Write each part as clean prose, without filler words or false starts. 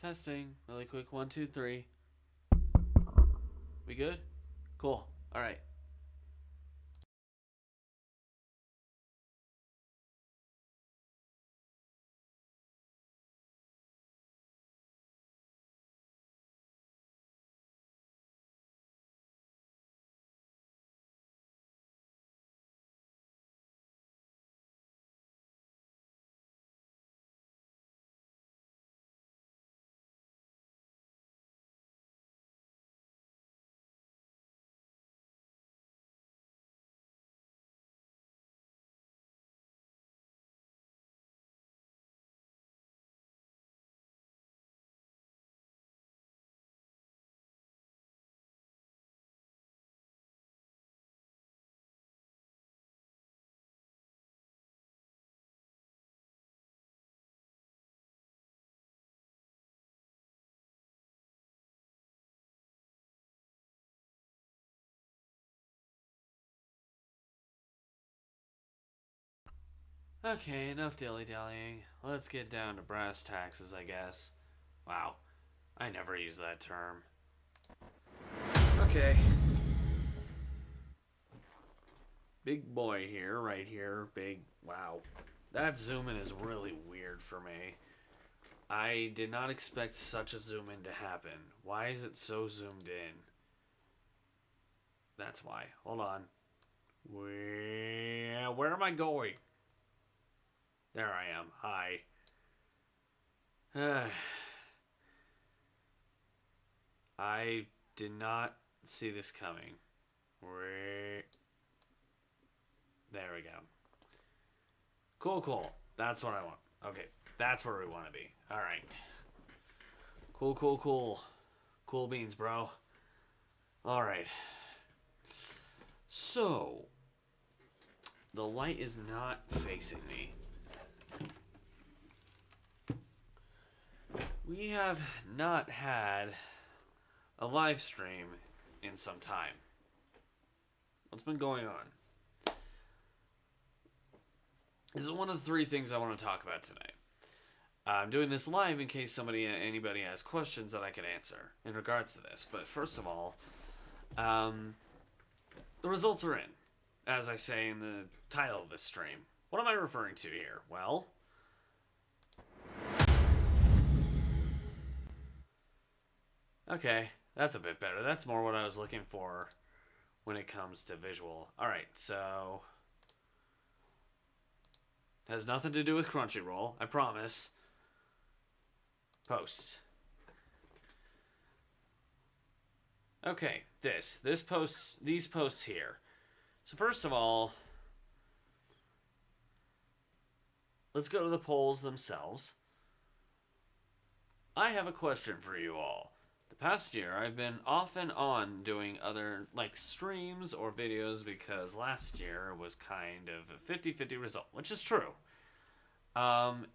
Testing. Really quick. 1, 2, 3. We good? Cool. All right. Okay, enough dilly-dallying. Let's get down to brass taxes, I guess. Wow. I never use that term. Okay. Big boy here, right here. Big. Wow. That zoom in is really weird for me. I did not expect such a zoom in to happen. Why is it so zoomed in? That's why. Hold on. Where am I going? There I am. Hi. I did not see this coming. There we go. Cool, cool. That's what I want. Okay, that's where we want to be. All right. Cool, cool, cool. Cool beans, bro. All right. So, the light is not facing me. We have not had a live stream in some time. What's been going on? This is one of the three things I want to talk about tonight. I'm doing this live in case anybody has questions that I can answer in regards to this. But first of all, the results are in, as I say in the title of this stream. What am I referring to here? Well, okay, that's a bit better. That's more what I was looking for when it comes to visual. Alright, so it has nothing to do with Crunchyroll, I promise. Posts. Okay, these posts here. So first of all, let's go to the polls themselves. I have a question for you all. The past year, I've been off and on doing other, like, streams or videos because last year was kind of a 50-50 result, which is true. And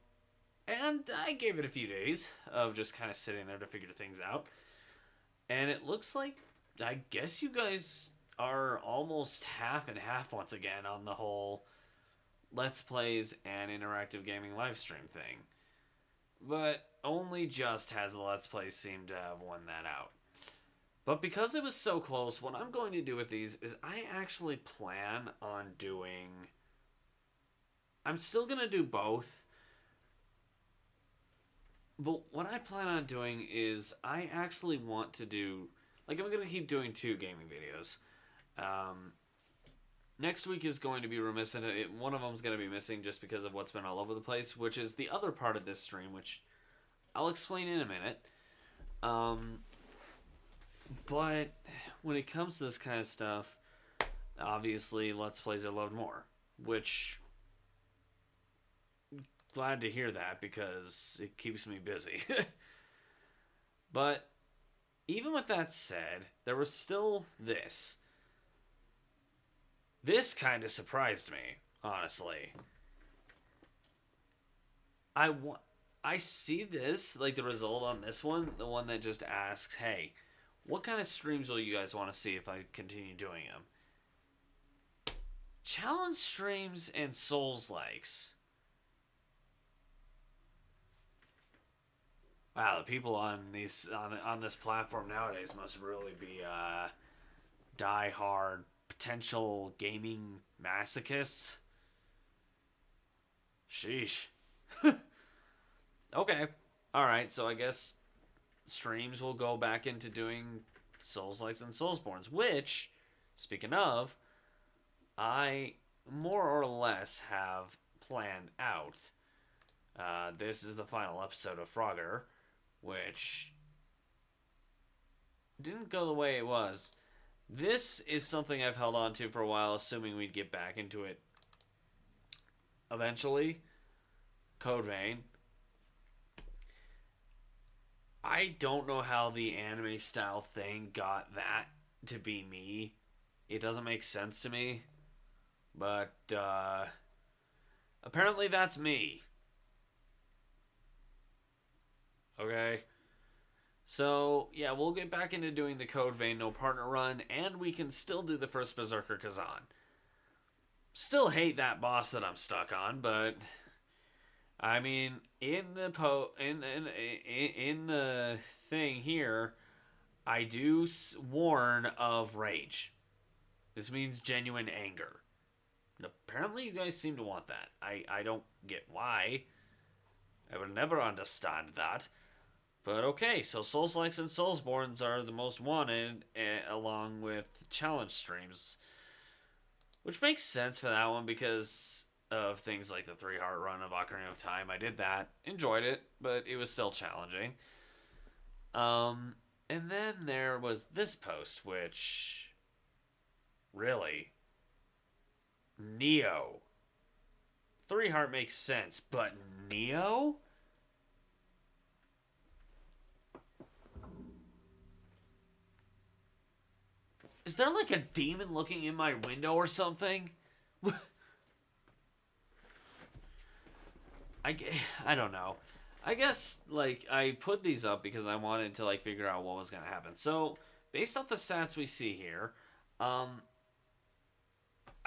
I gave it a few days of just kind of sitting there to figure things out. And it looks like, I guess you guys are almost half and half once again on the whole Let's Plays and interactive gaming live stream thing. But only just has the Let's Plays seemed to have won that out. But because it was so close, what I'm going to do with these is I actually plan on doing... I'm still going to do both. But what I plan on doing is I actually want to do... Like, I'm going to keep doing 2 gaming videos. Next week is going to be remiss, and one of them is going to be missing just because of what's been all over the place, which is the other part of this stream, which I'll explain in a minute. But when it comes to this kind of stuff, obviously Let's Plays are loved more, which... Glad to hear that because it keeps me busy. But even with that said, there was still this. This kind of surprised me, honestly. I see this, like the result on this one, the one that just asks, hey, what kind of streams will you guys want to see if I continue doing them? Challenge streams and Souls likes. Wow, the people on these on this platform nowadays must really be die hard potential gaming masochists. Sheesh. Okay. All right. So I guess streams will go back into doing Souls Likes and Soulsborns, which, speaking of, I more or less have planned out. This is the final episode of Frogger, which didn't go the way it was. This is something I've held on to for a while, assuming we'd get back into it eventually. Code Vein. I don't know how the anime style thing got that to be me. It doesn't make sense to me. But apparently that's me. Okay. So, yeah, we'll get back into doing the Code Vein No Partner Run, and we can still do the first Berserker Kazan. Still hate that boss that I'm stuck on, but I mean, in the thing here, I do warn of rage. This means genuine anger. And apparently, you guys seem to want that. I don't get why. I would never understand that. But okay, so Souls Likes and Soulsborns are the most wanted, along with challenge streams. Which makes sense for that one because of things like the 3 Heart Run of Ocarina of Time. I did that, enjoyed it, but it was still challenging. And then there was this post, which really, Neo. 3 Heart makes sense, but Neo? Is there like a demon looking in my window or something? I don't know. I guess like I put these up because I wanted to like figure out what was gonna happen. So based off the stats we see here, I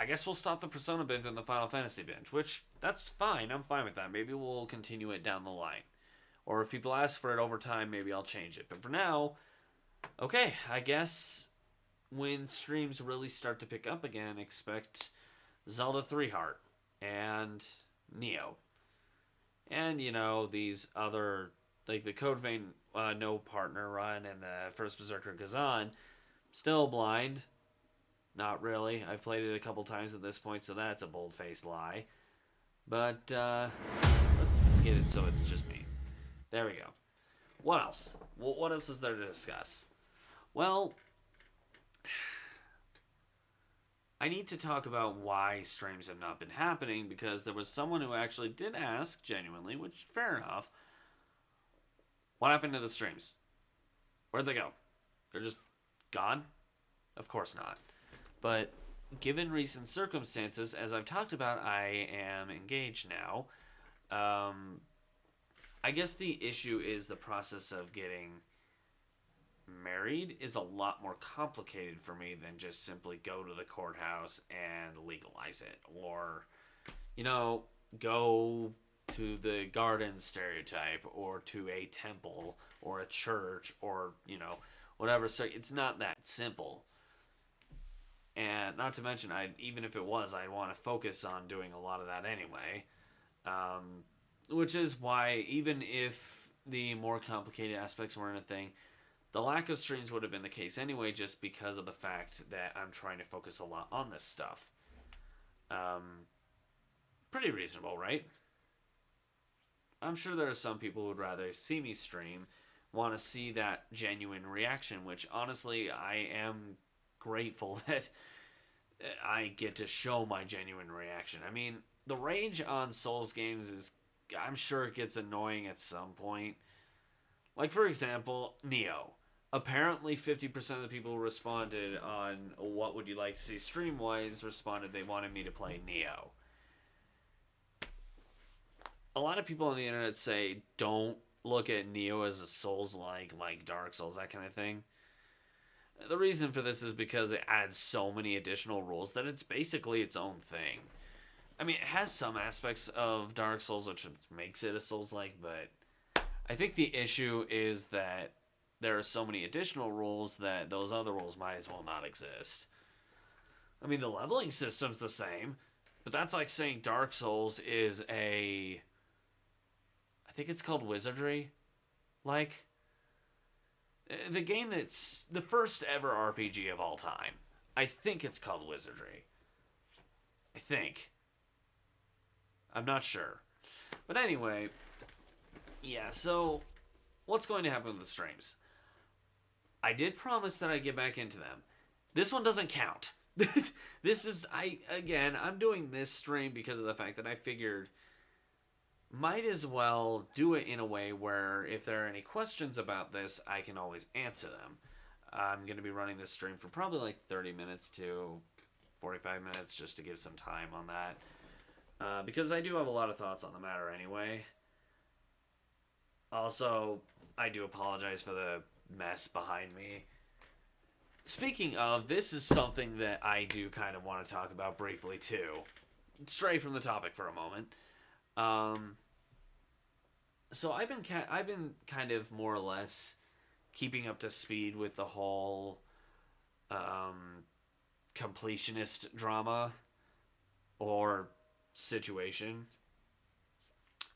guess we'll stop the Persona binge and the Final Fantasy binge, which that's fine. I'm fine with that. Maybe we'll continue it down the line, or if people ask for it over time, maybe I'll change it. But for now, okay, I guess when streams really start to pick up again, expect Zelda 3 Heart and Neo. And, you know, these other, like the Code Vein No Partner Run and the first Berserker Kazan, still blind. Not really. I've played it a couple times at this point, so that's a bold-faced lie. But, let's get it so it's just me. There we go. What else? What else is there to discuss? Well, I need to talk about why streams have not been happening because there was someone who actually did ask genuinely, which fair enough. What happened to the streams? Where'd they go? They're just gone? Of course not. But given recent circumstances, as I've talked about, I am engaged now. I guess the issue is the process of getting married is a lot more complicated for me than just simply go to the courthouse and legalize it, or you know, go to the garden stereotype or to a temple or a church or you know whatever. So it's not that simple, and not to mention even if it was, I'd want to focus on doing a lot of that anyway, which is why even if the more complicated aspects weren't a thing, the lack of streams would have been the case anyway, just because of the fact that I'm trying to focus a lot on this stuff. Pretty reasonable, right? I'm sure there are some people who would rather see me stream, want to see that genuine reaction, which honestly, I am grateful that I get to show my genuine reaction. I mean, the rage on Souls games is, I'm sure it gets annoying at some point. Like, for example, Neo. Apparently 50% of the people who responded on what would you like to see stream-wise responded they wanted me to play Neo. A lot of people on the internet say don't look at Neo as a Souls-like, like Dark Souls, that kind of thing. The reason for this is because it adds so many additional rules that it's basically its own thing. I mean, it has some aspects of Dark Souls which makes it a Souls-like, but I think the issue is that there are so many additional rules that those other rules might as well not exist. I mean, the leveling system's the same, but that's like saying Dark Souls is a. I think it's called Wizardry. Like, the game that's the first ever RPG of all time. I think it's called Wizardry. I think. I'm not sure. But anyway, yeah, so what's going to happen with the streams? I did promise that I'd get back into them. This one doesn't count. I'm doing this stream because of the fact that I figured might as well do it in a way where if there are any questions about this, I can always answer them. I'm going to be running this stream for probably like 30 minutes to 45 minutes just to give some time on that. Because I do have a lot of thoughts on the matter anyway. Also, I do apologize for the mess behind me. Speaking of, this is something that I do kind of want to talk about briefly too. Stray from the topic for a moment. So I've been kind of more or less keeping up to speed with the whole completionist drama or situation.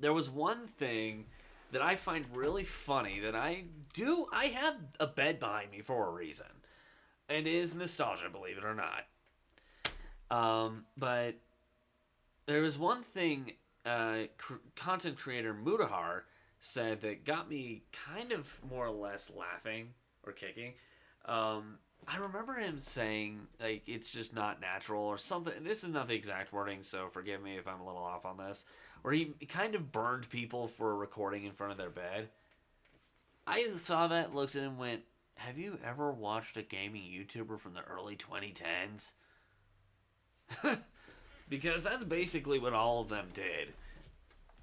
There was one thing that I find really funny that I have a bed behind me for a reason. And it is nostalgia, believe it or not. But there was one thing content creator Mutahar said that got me kind of more or less laughing or kicking. I remember him saying, like, it's just not natural or something. This is not the exact wording, so forgive me if I'm a little off on this. Where he kind of burned people for recording in front of their bed. I saw that, looked at him, and went, have you ever watched a gaming YouTuber from the early 2010s? Because that's basically what all of them did.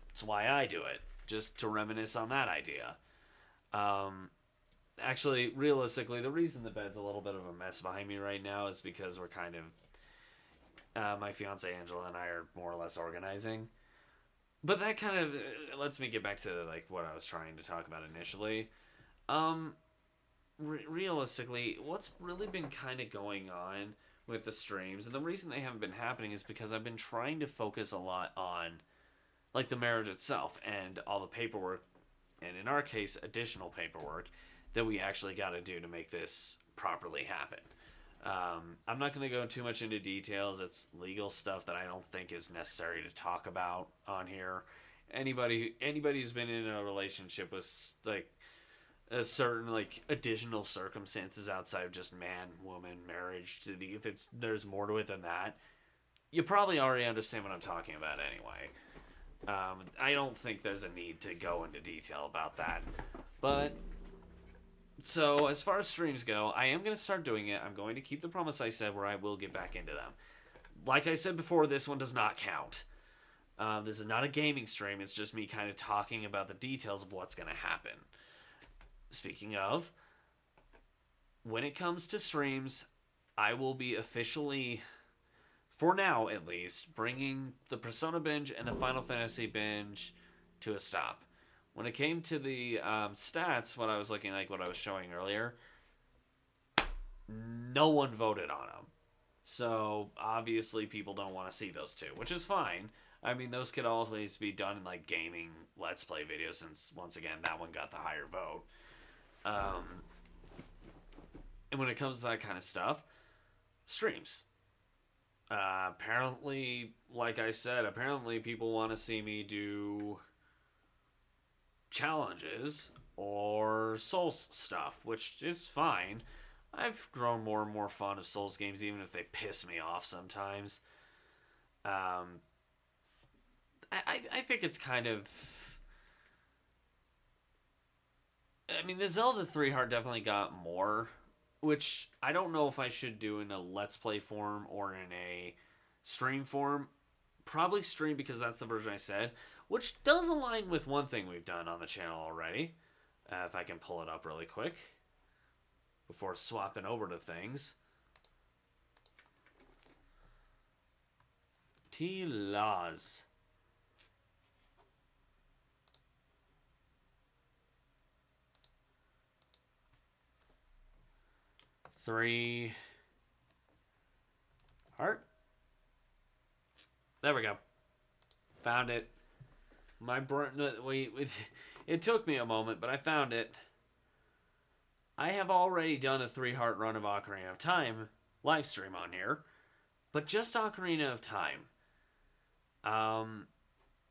That's why I do it. Just to reminisce on that idea. Actually, realistically, the reason the bed's a little bit of a mess behind me right now is because we're kind of... my fiance Angela and I are more or less organizing. But that kind of lets me get back to like what I was trying to talk about initially. Realistically, what's really been kind of going on with the streams, and the reason they haven't been happening is because I've been trying to focus a lot on like the marriage itself and all the paperwork, and in our case, additional paperwork that we actually got to do to make this properly happen. I'm not going to go too much into details. It's legal stuff that I don't think is necessary to talk about on here. Anybody who's been in a relationship with like a certain like additional circumstances outside of just man, woman, marriage, if there's more to it than that, you probably already understand what I'm talking about anyway. I don't think there's a need to go into detail about that. But so, as far as streams go, I am going to start doing it. I'm going to keep the promise I said where I will get back into them. Like I said before, this one does not count. This is not a gaming stream. It's just me kind of talking about the details of what's going to happen. Speaking of, when it comes to streams, I will be officially, for now at least, bringing the Persona binge and the Final Fantasy binge to a stop. When it came to the stats, what I was looking like, what I was showing earlier, no one voted on them. So, obviously, people don't want to see those two, which is fine. I mean, those could always be done in, like, gaming Let's Play videos, since, once again, that one got the higher vote. And when it comes to that kind of stuff, streams. Apparently, like I said, apparently people want to see me do challenges or Souls stuff, which is fine. I've grown more and more fond of Souls games, even if they piss me off sometimes. I think it's kind of... I mean, the Zelda 3 Heart definitely got more, which I don't know if I should do in a Let's Play form or in a stream form. Probably stream because that's the version I said, which does align with one thing we've done on the channel already. If I can pull it up really quick before swapping over to things. T-Laws. 3 heart. There we go. Found it. It took me a moment, but I found it. I have already done a 3 heart run of Ocarina of Time live stream on here, but just Ocarina of Time.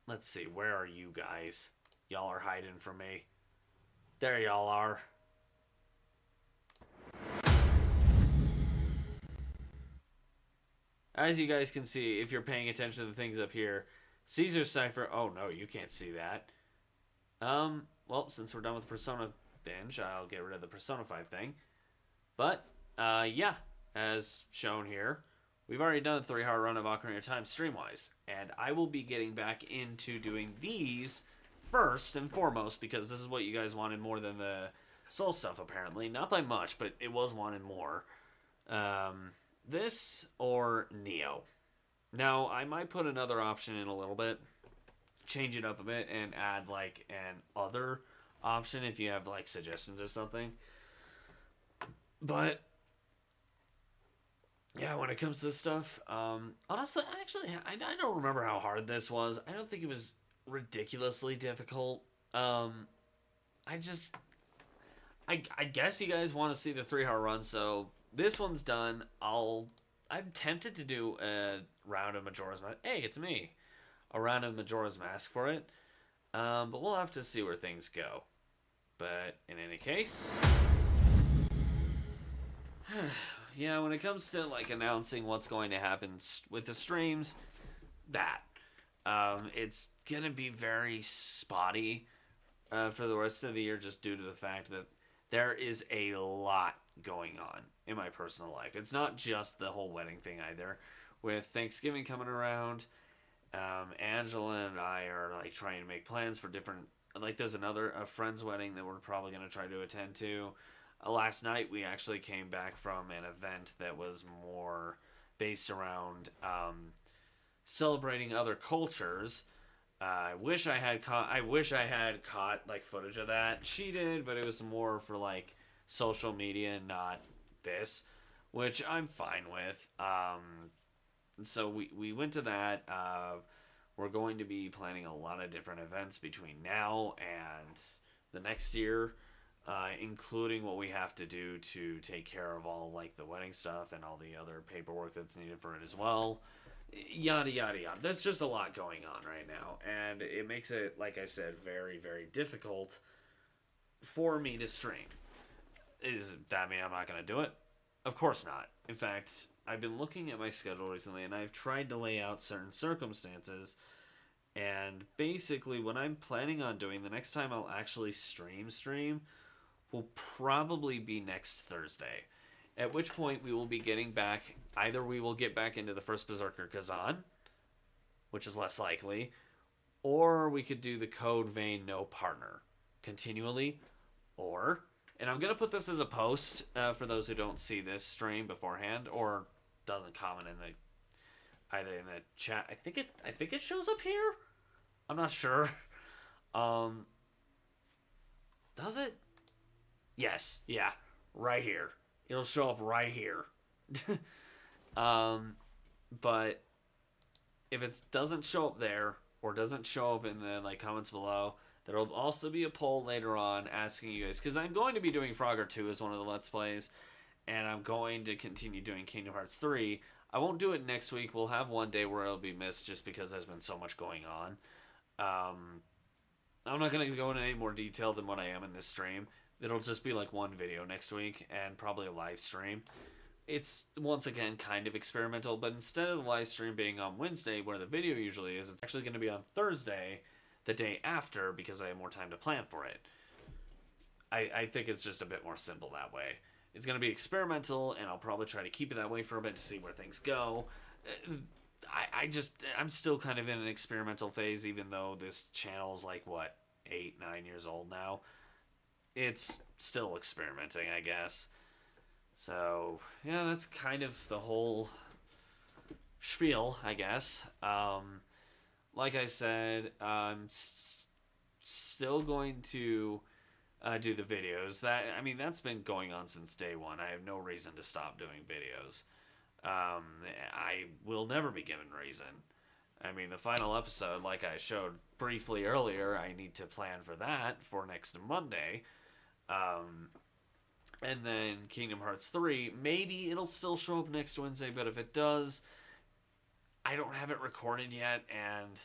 Let's see, where are you guys? Y'all are hiding from me. There y'all are. As you guys can see, if you're paying attention to the things up here, Caesar Cipher. Oh no, you can't see that. Well, since we're done with Persona binge, I'll get rid of the Persona 5 thing. But, yeah, as shown here, we've already done a 3 heart run of Ocarina of Time stream-wise. And I will be getting back into doing these first and foremost, because this is what you guys wanted more than the Soul stuff, apparently. Not by much, but it was wanted more. This or Neo. Now, I might put another option in a little bit, change it up a bit, and add, like, an other option if you have, like, suggestions or something. But, yeah, when it comes to this stuff, honestly, actually, I don't remember how hard this was. I don't think it was ridiculously difficult. I guess you guys want to see the 3 heart run, so this one's done. I'm tempted to do a round of Majora's Mask. Hey, it's me. A round of Majora's Mask for it. But we'll have to see where things go. But in any case, yeah, when it comes to like announcing what's going to happen with the streams, it's gonna be very spotty for the rest of the year, just due to the fact that there is a lot going on in my personal life. It's not just the whole wedding thing either. With Thanksgiving coming around, Angela and I are like trying to make plans for different. Like, there's a friend's wedding that we're probably going to try to attend to. Last night we actually came back from an event that was more based around celebrating other cultures. I wish I had caught like footage of that. She did, but it was more for like social media and not this, which I'm fine with. So we went to that. We're going to be planning a lot of different events between now and the next year, including what we have to do to take care of all like the wedding stuff and all the other paperwork that's needed for it as well. Yada yada yada. There's just a lot going on right now, and it makes it, like I said, very, very difficult for me to stream. Does that mean I'm not going to do it? Of course not. In fact, I've been looking at my schedule recently, and I've tried to lay out certain circumstances, and basically what I'm planning on doing the next time I'll actually stream will probably be next Thursday. At which point we will be getting back, either we will get back into the first Berserker Kazan, which is less likely, or we could do the Code Vein No Partner continually, or, and I'm going to put this as a post for those who don't see this stream beforehand, or doesn't comment either in the chat. I think it shows up here? I'm not sure. Does it? Yes, yeah, right here. It'll show up right here. But if it doesn't show up there, or doesn't show up in the like comments below, there'll also be a poll later on asking you guys, because I'm going to be doing Frogger 2 as one of the Let's Plays, and I'm going to continue doing Kingdom Hearts 3. I won't do it next week. We'll have one day where it'll be missed just because there's been so much going on. I'm not going to go into any more detail than what I am in this stream. It'll just be like one video next week and probably a live stream. It's, once again, kind of experimental, but instead of the live stream being on Wednesday, where the video usually is, it's actually going to be on Thursday, the day after, because I have more time to plan for it. I think it's just a bit more simple that way. It's going to be experimental, and I'll probably try to keep it that way for a bit to see where things go. I'm still kind of in an experimental phase, even though this channel's like, what, 8, 9 years old now. It's still experimenting, I guess. So, yeah, that's kind of the whole spiel, I guess. Like I said, I'm still going to do the videos. That's been going on since day one. I have no reason to stop doing videos. I will never be given reason. The final episode, like I showed briefly earlier, I need to plan for that for next Monday. And then Kingdom Hearts 3, maybe it'll still show up next Wednesday, but if it does, I don't have it recorded yet, and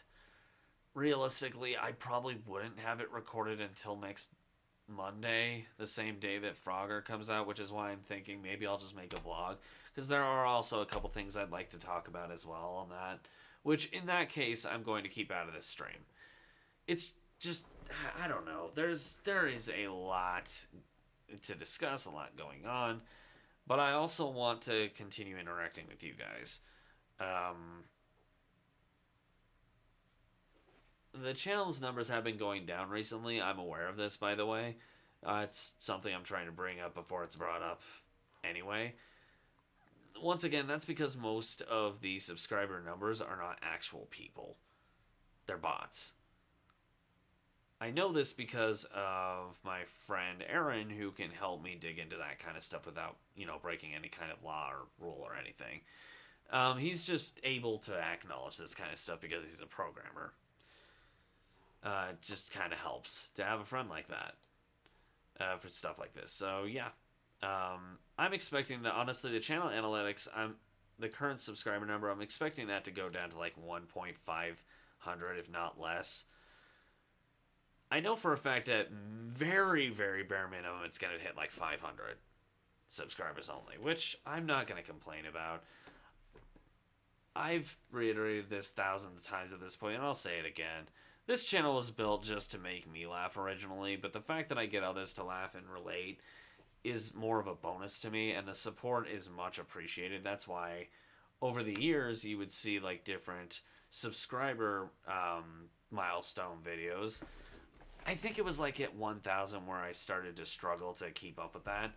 realistically, I probably wouldn't have it recorded until next Monday, the same day that Frogger comes out, which is why I'm thinking maybe I'll just make a vlog, because there are also a couple things I'd like to talk about as well on that, which in that case I'm going to keep out of this stream. It's just, I don't know, there is a lot to discuss, a lot going on, but I also want to continue interacting with you guys. The channel's numbers have been going down recently. I'm aware of this, by the way. It's something I'm trying to bring up before it's brought up anyway. Once again, that's because most of the subscriber numbers are not actual people. They're bots. I know this because of my friend Aaron, who can help me dig into that kind of stuff without, breaking any kind of law or rule or anything. He's just able to acknowledge this kind of stuff because he's a programmer. It just kind of helps to have a friend like that for stuff like this. So, yeah. I'm expecting that, honestly, the channel analytics, the current subscriber number, I'm expecting that to go down to like 1,500, if not less. I know for a fact that very, very bare minimum, it's going to hit like 500 subscribers only, which I'm not going to complain about. I've reiterated this thousands of times at this point, and I'll say it again. This channel was built just to make me laugh originally, but the fact that I get others to laugh and relate is more of a bonus to me, and the support is much appreciated. That's why over the years you would see like different subscriber milestone videos. I think it was like at 1,000 where I started to struggle to keep up with that.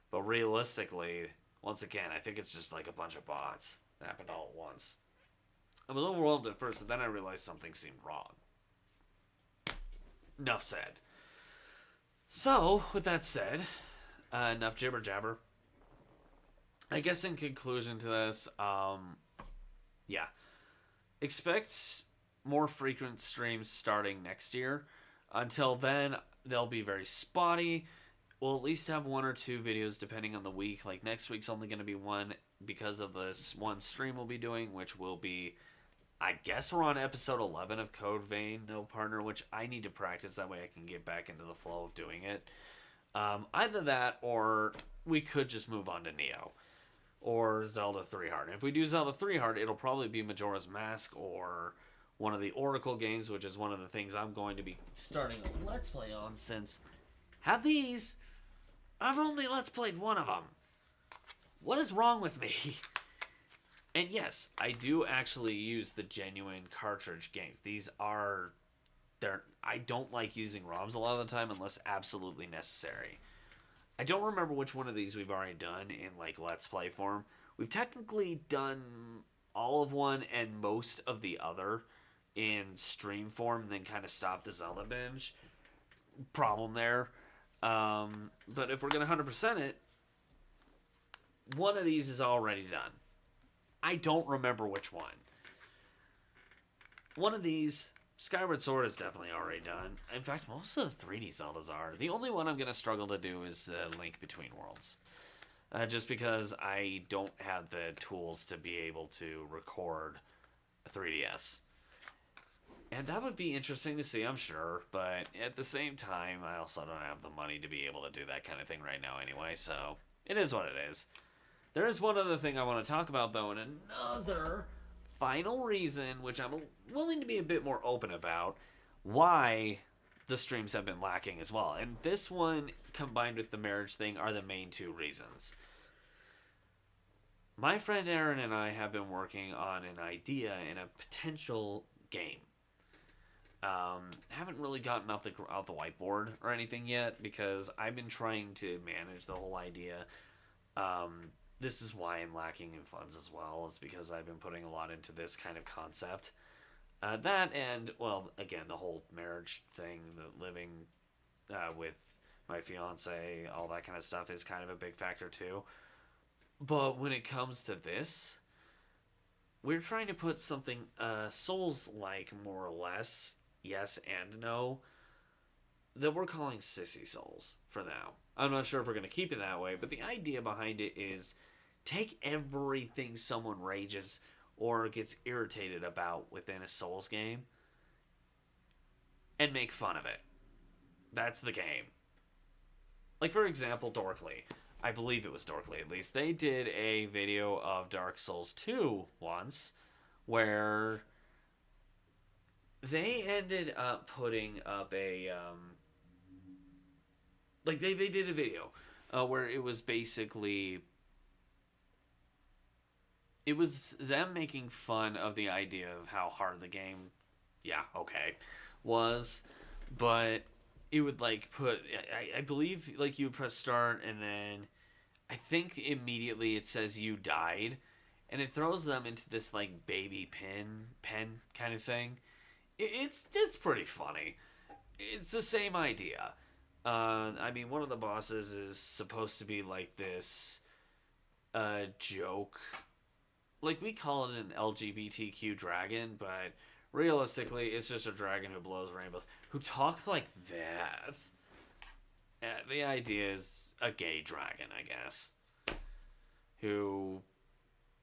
But realistically, once again, I think it's just like a bunch of bots that happened all at once. I was overwhelmed at first, but then I realized something seemed wrong. Enough said. So, with that said, enough jibber jabber. I guess in conclusion to this, yeah. Expect more frequent streams starting next year. Until then, they'll be very spotty. We'll at least have 1 or 2 videos depending on the week. Like next week's only going to be 1 because of this one stream we'll be doing, which will be, I guess we're on episode 11 of Code Vein, No Partner, which I need to practice. That way I can get back into the flow of doing it. Either that, or we could just move on to Neo or Zelda 3 Hard. And if we do Zelda 3 Hard, it'll probably be Majora's Mask or one of the Oracle games, which is one of the things I'm going to be starting a Let's Play on, since have these, I've only Let's Played one of them. What is wrong with me? And yes, I do actually use the genuine cartridge games. I don't like using ROMs a lot of the time unless absolutely necessary. I don't remember which one of these we've already done in like Let's Play form. We've technically done all of one and most of the other in stream form, and then kind of stopped the Zelda binge. Problem there. But if we're going to 100% it, one of these is already done. I don't remember which one. One of these, Skyward Sword, is definitely already done. In fact, most of the 3D Zeldas are. The only one I'm going to struggle to do is Link Between Worlds. Just because I don't have the tools to be able to record a 3DS. And that would be interesting to see, I'm sure. But at the same time, I also don't have the money to be able to do that kind of thing right now anyway. So, it is what it is. There is one other thing I want to talk about, though, and another final reason, which I'm willing to be a bit more open about, why the streams have been lacking as well. And this one, combined with the marriage thing, are the main 2 reasons. My friend Aaron and I have been working on an idea in a potential game. Haven't really gotten off the whiteboard or anything yet because I've been trying to manage the whole idea. This is why I'm lacking in funds as well, is because I've been putting a lot into this kind of concept. That and, well, again, the whole marriage thing, the living with my fiance, all that kind of stuff is kind of a big factor too. But when it comes to this, we're trying to put something Souls-like, more or less, yes and no, that we're calling Sissy Souls for now. I'm not sure if we're going to keep it that way, but the idea behind it is take everything someone rages or gets irritated about within a Souls game and make fun of it. That's the game. Like, for example, Dorkly. I believe it was Dorkly, at least. They did a video of Dark Souls 2 once where they ended up putting up a like they did a video where it was basically it was them making fun of the idea of how hard the game, yeah, okay, was, but it would like put, I believe like you would press start and then I think immediately it says you died, and it throws them into this like baby pen kind of thing. It's pretty funny. It's the same idea. I mean, one of the bosses is supposed to be like this joke. Like, we call it an LGBTQ dragon, but realistically, it's just a dragon who blows rainbows. Who talks like that. The idea is a gay dragon, I guess. Who,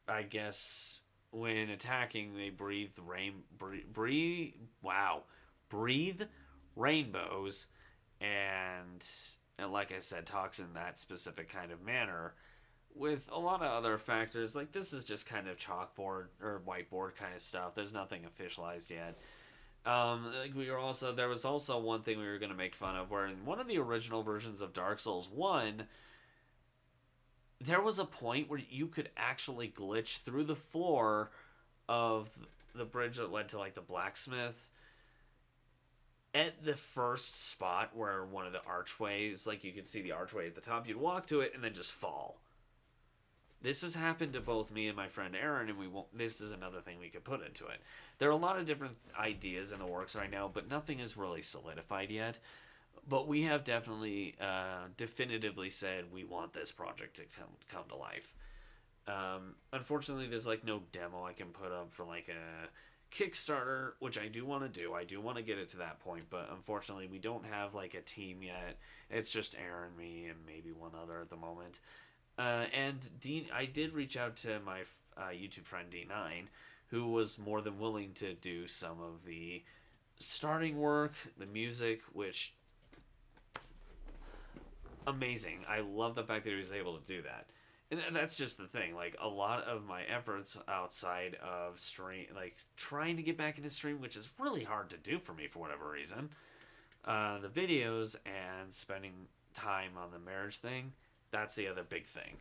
I guess, when attacking, they breathe rainbows, and like I said, talks in that specific kind of manner. With a lot of other factors, like this is just kind of chalkboard or whiteboard kind of stuff. There's nothing officialized yet. Like there was also one thing we were going to make fun of, where in one of the original versions of Dark Souls 1, there was a point where you could actually glitch through the floor of the bridge that led to like the blacksmith at the first spot where one of the archways, like you could see the archway at the top, you'd walk to it and then just fall. This has happened to both me and my friend Aaron, and this is another thing we could put into it. There are a lot of different ideas in the works right now, but nothing is really solidified yet. But we have definitely, definitively said we want this project to come to life. Unfortunately, there's like no demo I can put up for like a Kickstarter, which I do want to do. I do want to get it to that point, but unfortunately, we don't have like a team yet. It's just Aaron, me, and maybe one other at the moment. And Dean, I did reach out to my YouTube friend D9, who was more than willing to do some of the starting work, the music, which amazing. I love the fact that he was able to do that. And that's just the thing. Like, a lot of my efforts outside of stream, like trying to get back into stream, which is really hard to do for me for whatever reason, the videos and spending time on the marriage thing, that's the other big thing.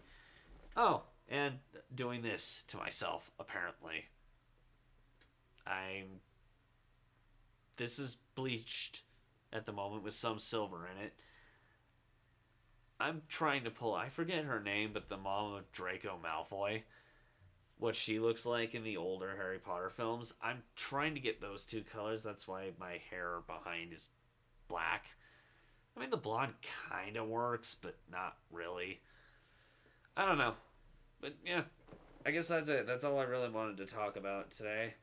Oh, and doing this to myself, apparently. This is bleached at the moment with some silver in it. I'm trying to pull, I forget her name, but the mom of Draco Malfoy, what she looks like in the older Harry Potter films. I'm trying to get those two colors. That's why my hair behind is black. I mean, the blonde kind of works, but not really. I don't know. But yeah, I guess that's it. That's all I really wanted to talk about today.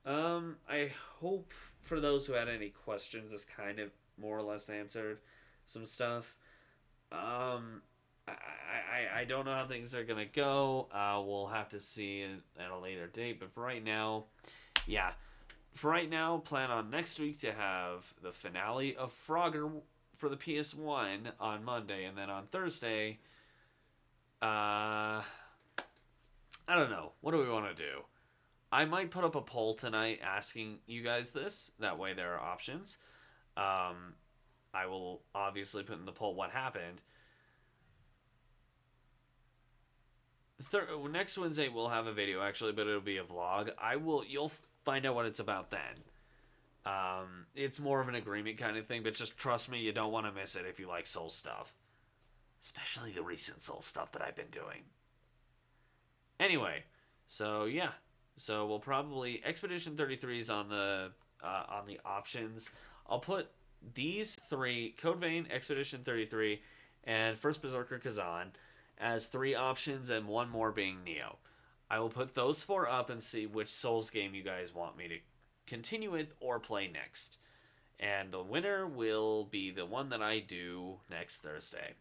I hope for those who had any questions, this kind of more or less answered some stuff. I don't know how things are going to go. We'll have to see at a later date. But for right now, yeah. For right now, plan on next week to have the finale of Frogger for the PS1 on Monday, and then on Thursday, I don't know. What do we want to do? I might put up a poll tonight asking you guys this. That way there are options. I will obviously put in the poll what happened. Next Wednesday we'll have a video actually, but it'll be a vlog. You'll find out what it's about then. It's more of an agreement kind of thing, but just trust me, you don't want to miss it if you like Soul stuff. Especially the recent Soul stuff that I've been doing. Anyway, so yeah. So we'll probably Expedition 33 is on the options. I'll put these three, Code Vein, Expedition 33, and First Berserker Kazan, as three options, and one more being Neo. I will put those four up and see which Souls game you guys want me to continue with or play next. And the winner will be the one that I do next Thursday.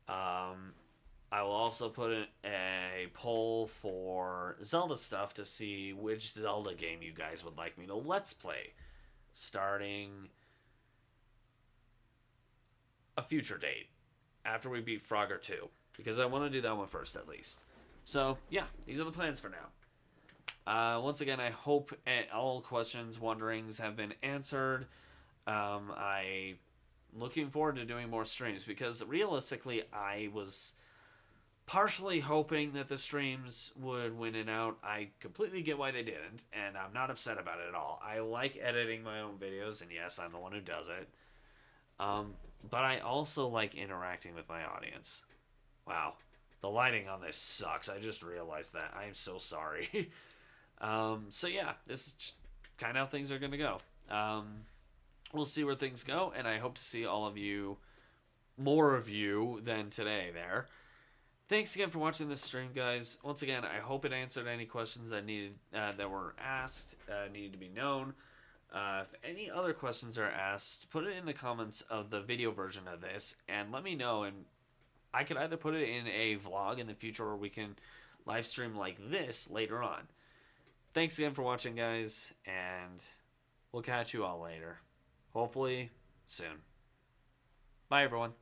I will also put a poll for Zelda stuff to see which Zelda game you guys would like me to Let's Play, starting a future date after we beat Frogger 2, because I want to do that one first at least. So, yeah, these are the plans for now. Once again, I hope all questions, wonderings have been answered. I looking forward to doing more streams, because realistically, I was partially hoping that the streams would win it out. I completely get why they didn't, and I'm not upset about it at all. I like editing my own videos, and yes, I'm the one who does it. But I also like interacting with my audience. Wow. The lighting on this sucks. I just realized that. I am so sorry. So yeah, this is just kind of how things are going to go. We'll see where things go, and I hope to see all of you, more of you than today there. Thanks again for watching this stream, guys. Once again, I hope it answered any questions that needed that were asked, needed to be known. If any other questions are asked, put it in the comments of the video version of this, and let me know, and I could either put it in a vlog in the future, or we can live stream like this later on. Thanks again for watching, guys, and we'll catch you all later. Hopefully soon. Bye, everyone.